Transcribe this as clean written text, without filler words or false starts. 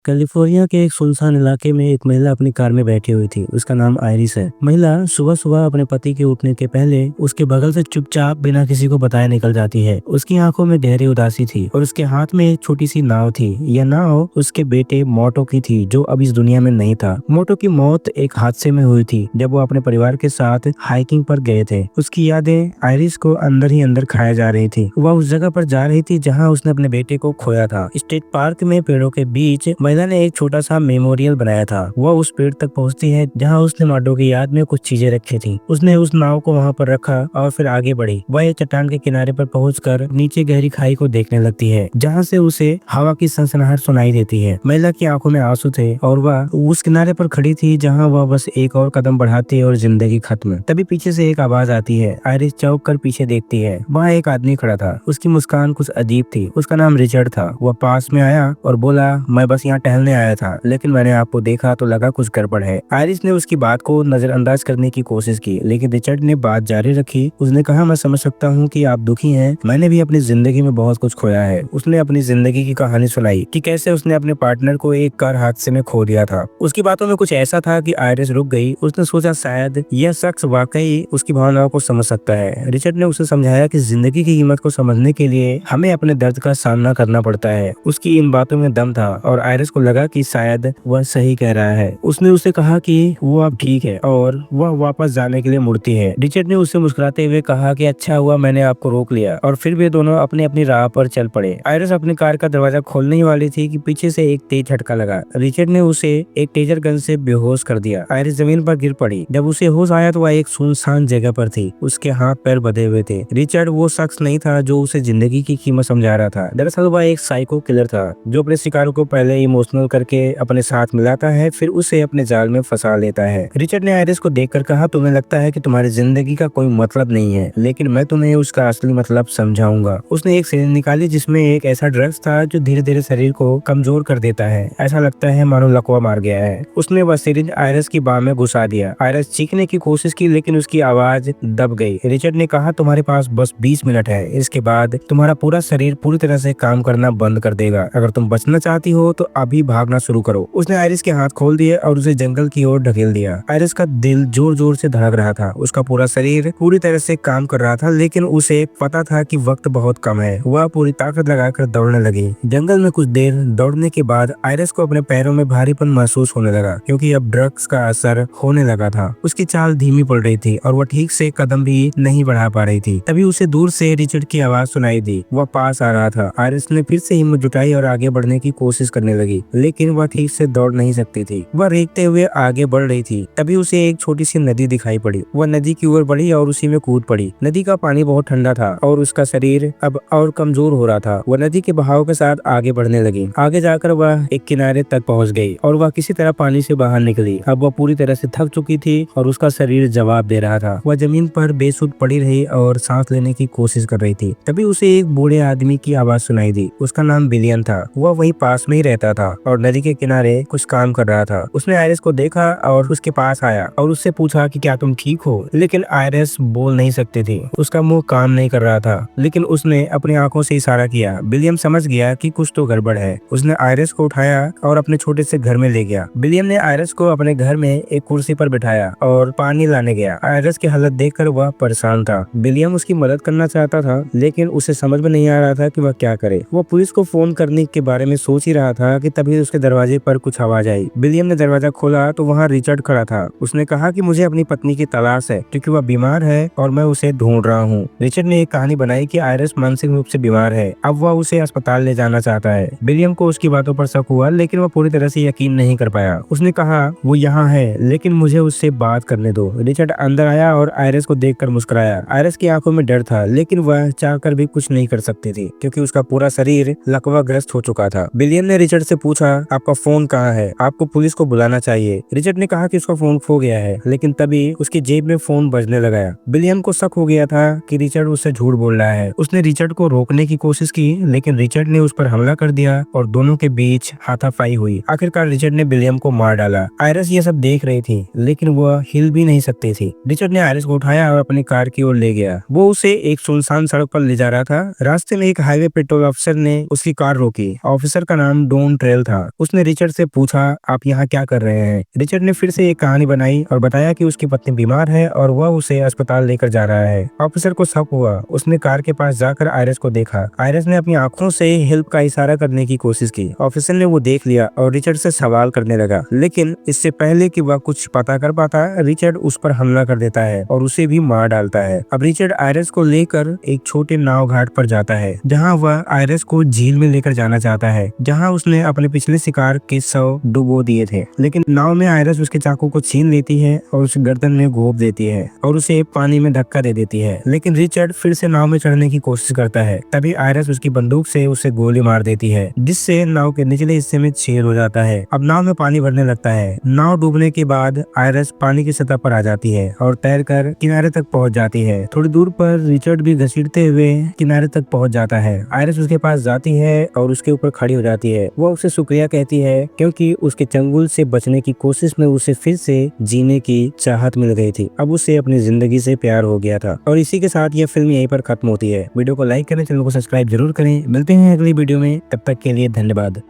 California के एक सुनसान इलाके में एक महिला अपनी कार में बैठी हुई थी। उसका नाम आयरिस है। महिला सुबह सुबह अपने पति के उठने के पहले उसके बगल से चुपचाप बिना किसी को बताए निकल जाती है। उसकी आंखों में गहरी उदासी थी और उसके हाथ में एक छोटी सी नाव थी। यह नाव उसके बेटे मोटो की थी, जो अब इस दुनिया में नहीं था। मोटो की मौत एक हादसे में हुई थी जब वो अपने परिवार के साथ हाइकिंग पर गए थे। उसकी यादें आयरिस को अंदर ही अंदर खाया जा रही थी। वह उस जगह पर जा रही थी जहाँ उसने अपने बेटे को खोया था। स्टेट पार्क में पेड़ों के बीच महिला ने एक छोटा सा मेमोरियल बनाया था। वह उस पेड़ तक पहुंचती है जहां उसने माडो की याद में कुछ चीजें रखी थी। उसने उस नाव को वहां पर रखा और फिर आगे बढ़ी। वह एक चट्टान के किनारे पर पहुंचकर नीचे गहरी खाई को देखने लगती है, जहां से उसे हवा की सनसनाहट सुनाई देती है। महिला की आंखों में आंसू थे और वह उस किनारे पर खड़ी थी जहाँ वह बस एक और कदम बढ़ाती और जिंदगी खत्म। तभी पीछे से एक आवाज आती है। आयरिस चौंक कर पीछे देखती है। वहाँ एक आदमी खड़ा था। उसकी मुस्कान कुछ अजीब थी। उसका नाम रिचर्ड था। वह पास में आया और बोला, मैं बस यहाँ टहलने आया था, लेकिन मैंने आपको देखा तो लगा कुछ गड़बड़ है। आयरिस ने उसकी बात को नजरअंदाज करने की कोशिश की, लेकिन रिचर्ड ने बात जारी रखी। उसने कहा, मैं समझ सकता हूँ कि आप दुखी हैं। मैंने भी अपनी जिंदगी में बहुत कुछ खोया है। उसने अपनी जिंदगी की कहानी सुनाई कि कैसे उसने अपने पार्टनर को एक कार हादसे में खो दिया था। उसकी बातों में कुछ ऐसा था कि आयरिस रुक गई। उसने सोचा शायद यह शख्स वाकई उसकी भावनाओं को समझ सकता है। रिचर्ड ने उसे समझाया कि जिंदगी की कीमत को समझने के लिए हमें अपने दर्द का सामना करना पड़ता है। उसकी इन बातों में दम था और आयरिस को लगा कि शायद वह सही कह रहा है। उसने उसे कहा कि वो अब ठीक है और वह वापस जाने के लिए मुड़ती है। रिचर्ड ने उससे मुस्कुराते हुए कहा कि अच्छा हुआ मैंने आपको रोक लिया, और फिर वे दोनों अपनी अपनी राह पर चल पड़े। आयरिस अपनी कार का दरवाजा खोलने ही वाली थी कि पीछे से एक तेज झटका लगा। रिचर्ड ने उसे एक टेजर गन से बेहोश कर दिया। आयरिस जमीन पर गिर पड़ी। जब उसे होश आया तो वह एक सुनसान जगह पर थी। उसके हाथ पैर बंधे हुए थे। रिचर्ड वो शख्स नहीं था जो उसे जिंदगी की कीमत समझा रहा था। दरअसल वह एक साइको किलर था जो अपने शिकार को पहले इमोशनल करके अपने साथ मिलाता है, फिर उसे अपने जाल में फंसा लेता है। रिचर्ड ने आयरिस को देखकर कहा, तुम्हें लगता है कि तुम्हारी जिंदगी का कोई मतलब नहीं है, लेकिन मैं तुम्हें उसका असली मतलब समझाऊंगा। उसने एक सिरिंज निकाली जिसमें एक ऐसा ड्रग्स था जो धीरे धीरे शरीर को कमजोर कर देता है। ऐसा लगता है मानो लकवा मार गया है। उसने वह सिरिंज आयरिस की बाह में घुसा दिया। आयरिस चीखने की कोशिश की, लेकिन उसकी आवाज दब गई। रिचर्ड ने कहा, तुम्हारे पास बस 20 मिनट है। इसके बाद तुम्हारा पूरा शरीर पूरी तरह से काम करना बंद कर देगा। अगर तुम बचना चाहती हो तो अभी भागना शुरू करो। उसने आयरिस के हाथ खोल दिए और उसे जंगल की ओर ढकेल दिया। आयरिस का दिल जोर जोर से धड़क रहा था। उसका पूरा शरीर पूरी तरह से काम कर रहा था, लेकिन उसे पता था कि वक्त बहुत कम है। वह पूरी ताकत लगाकर दौड़ने लगी। जंगल में कुछ देर दौड़ने के बाद आयरिस को अपने पैरों में भारीपन महसूस होने लगा, क्योंकि अब ड्रग्स का असर होने लगा था। उसकी चाल धीमी पड़ रही थी और वह ठीक से कदम भी नहीं बढ़ा पा रही थी। तभी उसे दूर से रिचर्ड की आवाज सुनाई दी। वह पास आ रहा था। आयरिस ने फिर से हिम्मत जुटाई और आगे बढ़ने की कोशिश करने लगी, लेकिन वह ठीक से दौड़ नहीं सकती थी। वह रेंगते हुए आगे बढ़ रही थी। तभी उसे एक छोटी सी नदी दिखाई पड़ी। वह नदी की ओर बढ़ी और उसी में कूद पड़ी। नदी का पानी बहुत ठंडा था और उसका शरीर अब और कमजोर हो रहा था। वह नदी के बहाव के साथ आगे बढ़ने लगी। आगे जाकर वह एक किनारे तक पहुंच गई और वह किसी तरह पानी से बाहर निकली। अब वह पूरी तरह से थक चुकी थी और उसका शरीर जवाब दे रहा था। वह जमीन पर बेसुध पड़ी रही और सांस लेने की कोशिश कर रही थी। तभी उसे एक बूढ़े आदमी की आवाज सुनाई दी। उसका नाम विलियम था। वह वहीं पास में ही रहता था और नदी के किनारे कुछ काम कर रहा था। उसने आयरिस को देखा और उसके पास आया और उससे पूछा कि क्या तुम ठीक हो, लेकिन आयरिस बोल नहीं सकती थी। उसका मुंह काम नहीं कर रहा था, लेकिन उसने अपनी आंखों से इशारा किया। विलियम समझ गया कि कुछ तो गड़बड़ है। उसने आयरिस को उठाया और अपने छोटे से घर में ले गया। विलियम ने आयरिस को अपने घर में एक कुर्सी पर बिठाया और पानी लाने गया। आयरिस की हालत देखकर वह परेशान था। विलियम उसकी मदद करना चाहता था, लेकिन उसे समझ में नहीं आ रहा था कि वह क्या करे। वो पुलिस को फोन करने के बारे में सोच ही रहा था कि तभी उसके दरवाजे पर कुछ आवाज आई। विलियम ने दरवाजा खोला तो वहाँ रिचर्ड खड़ा था। उसने कहा कि मुझे अपनी पत्नी की तलाश है, क्योंकि वह बीमार है और मैं उसे ढूंढ रहा हूँ। रिचर्ड ने एक कहानी बनाई कि आयरिस मानसिक रूप से बीमार है। अब वह उसे अस्पताल ले जाना चाहता है। विलियम को उसकी बातों पर शक हुआ, लेकिन वह पूरी तरह से यकीन नहीं कर पाया। उसने कहा, वो यहाँ है, लेकिन मुझे उससे बात करने दो। रिचर्ड अंदर आया और आयरिस को देखकर मुस्कुराया। आयरिस की आंखों में डर था, लेकिन वह चाहकर भी कुछ नहीं कर सकती थी, क्योंकि उसका पूरा शरीर लकवाग्रस्त हो चुका था। विलियम ने रिचर्ड से पूछा, आपका फोन कहाँ है? आपको पुलिस को बुलाना चाहिए। रिचर्ड ने कहा कि उसका फोन खो गया है, लेकिन तभी उसकी जेब में फोन बजने लगा। विलियम को शक हो गया था कि रिचर्ड उससे झूठ बोल रहा है। उसने रिचर्ड को रोकने की कोशिश की, लेकिन रिचर्ड ने उस पर हमला कर दिया और दोनों के बीच हाथापाई हुई। आखिरकार रिचर्ड ने विलियम को मार डाला। आयरिस ये सब देख रही थी, लेकिन वह हिल भी नहीं सकती थी। रिचर्ड ने आयरिस को उठाया और अपनी कार की ओर ले गया। वो उसे एक सुनसान सड़क पर ले जा रहा था। रास्ते में एक हाईवे पेट्रोल अफसर ने उसकी कार रोकी। ऑफिसर का नाम डॉन रेल था। उसने रिचर्ड से पूछा, आप यहाँ क्या कर रहे हैं? रिचर्ड ने फिर से एक कहानी बनाई और बताया कि उसकी पत्नी बीमार है और वह उसे अस्पताल लेकर जा रहा है। ऑफिसर को शक हुआ। उसने कार के पास जाकर आयरिस को देखा। आयरिस ने अपनी आंखों से हेल्प का इशारा करने की कोशिश की। ऑफिसर ने वो देख लिया और रिचर्ड से सवाल करने लगा, लेकिन इससे पहले कि वह कुछ पता कर पाता, रिचर्ड उस पर हमला कर देता है और उसे भी मार डालता है। अब रिचर्ड आयरिस को लेकर एक छोटे नाव घाट पर जाता है, जहाँ वह आयरिस को झील में लेकर जाना चाहता है, जहाँ उसने अपने पिछले शिकार के शव डुबो दिए थे। लेकिन नाव में आयरिस उसके चाकू को छीन लेती है और उसे गर्दन में घोंप देती है और उसे पानी में धक्का दे देती है। लेकिन रिचर्ड फिर से नाव में चढ़ने की कोशिश करता है। तभी आयरिस उसकी बंदूक से उसे गोली मार देती है, जिससे नाव के निचले हिस्से में छेद हो जाता है। अब नाव में पानी भरने लगता है। नाव डूबने के बाद आयरिस पानी की सतह पर आ जाती है और तैरकर किनारे तक पहुंच जाती है। थोड़ी दूर पर रिचर्ड भी घसीटते हुए किनारे तक पहुंच जाता है। आयरिस उसके पास जाती है और उसके ऊपर खड़ी हो जाती है। वो उसे शुक्रिया कहती है, क्योंकि उसके चंगुल से बचने की कोशिश में उसे फिर से जीने की चाहत मिल गई थी। अब उसे अपनी जिंदगी से प्यार हो गया था। और इसी के साथ यह फिल्म यहीं पर खत्म होती है। वीडियो को लाइक करें, चैनल को सब्सक्राइब जरूर करें। मिलते हैं अगली वीडियो में, तब तक के लिए धन्यवाद।